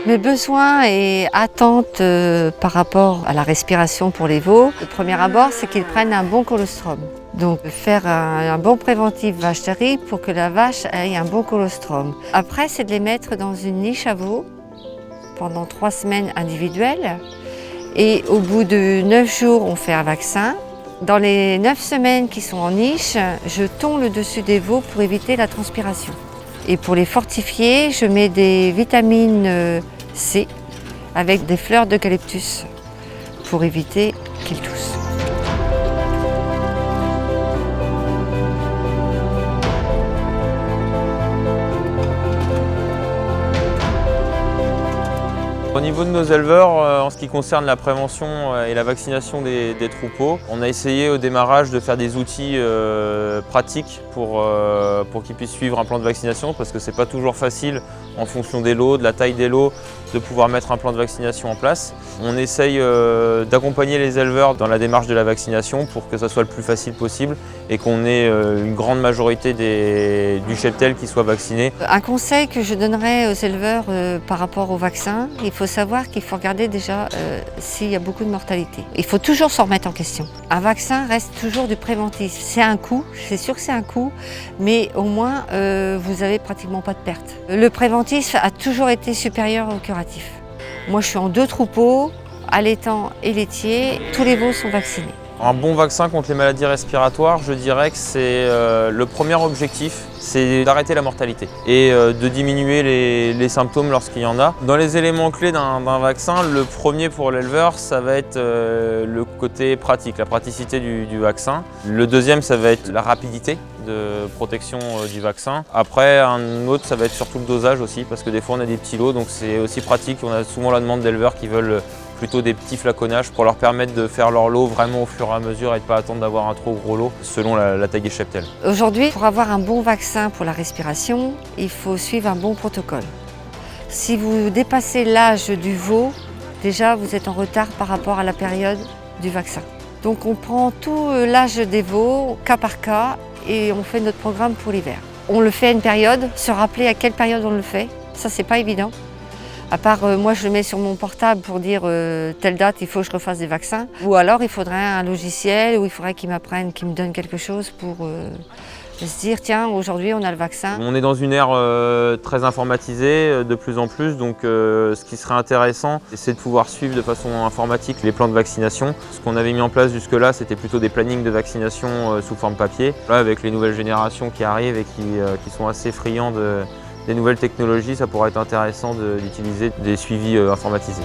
Mes besoins et attentes par rapport à la respiration pour les veaux, le premier abord, c'est qu'ils prennent un bon colostrum. Donc faire un bon préventif vache-terrier pour que la vache ait un bon colostrum. Après, c'est de les mettre dans une niche à veaux pendant 3 semaines individuelles. Et au bout de 9 jours, on fait un vaccin. Dans les 9 semaines qui sont en niche, je tonds le dessus des veaux pour éviter la transpiration. Et pour les fortifier, je mets des vitamines C avec des fleurs d'eucalyptus pour éviter qu'ils toussent. Au niveau de nos éleveurs, en ce qui concerne la prévention et la vaccination des troupeaux, on a essayé au démarrage de faire des outils pratiques pour qu'ils puissent suivre un plan de vaccination, parce que c'est pas toujours facile en fonction des lots, de la taille des lots, de pouvoir mettre un plan de vaccination en place. On essaye d'accompagner les éleveurs dans la démarche de la vaccination pour que ça soit le plus facile possible et qu'on ait une grande majorité du cheptel qui soit vacciné. Un conseil que je donnerais aux éleveurs par rapport au vaccin, il faut savoir qu'il faut regarder déjà s'il y a beaucoup de mortalité. Il faut toujours s'en remettre en question. Un vaccin reste toujours du préventif. C'est un coût, c'est sûr que c'est un coût, mais au moins vous n'avez pratiquement pas de perte. Le préventif a toujours été supérieur au curatif. Moi je suis en 2 troupeaux, allaitant et laitier, tous les veaux sont vaccinés. Un bon vaccin contre les maladies respiratoires, je dirais que c'est le premier objectif, c'est d'arrêter la mortalité et de diminuer les symptômes lorsqu'il y en a. Dans les éléments clés d'un vaccin, le premier pour l'éleveur, ça va être le côté pratique, la praticité du vaccin. Le deuxième, ça va être la rapidité de protection du vaccin. Après, un autre, ça va être surtout le dosage aussi, parce que des fois on a des petits lots, donc c'est aussi pratique. On a souvent la demande d'éleveurs qui veulent plutôt des petits flaconnages pour leur permettre de faire leur lot vraiment au fur et à mesure et de ne pas attendre d'avoir un trop gros lot selon la taille des cheptels. Aujourd'hui, pour avoir un bon vaccin pour la respiration, il faut suivre un bon protocole. Si vous dépassez l'âge du veau, déjà vous êtes en retard par rapport à la période du vaccin. Donc on prend tout l'âge des veaux, cas par cas, et on fait notre programme pour l'hiver. On le fait à une période, se rappeler à quelle période on le fait, ça c'est pas évident. À part, moi je le mets sur mon portable pour dire telle date, il faut que je refasse des vaccins. Ou alors il faudrait un logiciel où il faudrait qu'il m'apprenne, qu'il me donne quelque chose pour se dire tiens, aujourd'hui on a le vaccin. On est dans une ère très informatisée de plus en plus, donc ce qui serait intéressant, c'est de pouvoir suivre de façon informatique les plans de vaccination. Ce qu'on avait mis en place jusque-là, c'était plutôt des plannings de vaccination sous forme papier. Là, avec les nouvelles générations qui arrivent et qui sont assez friands des nouvelles technologies, ça pourrait être intéressant d'utiliser des suivis informatisés.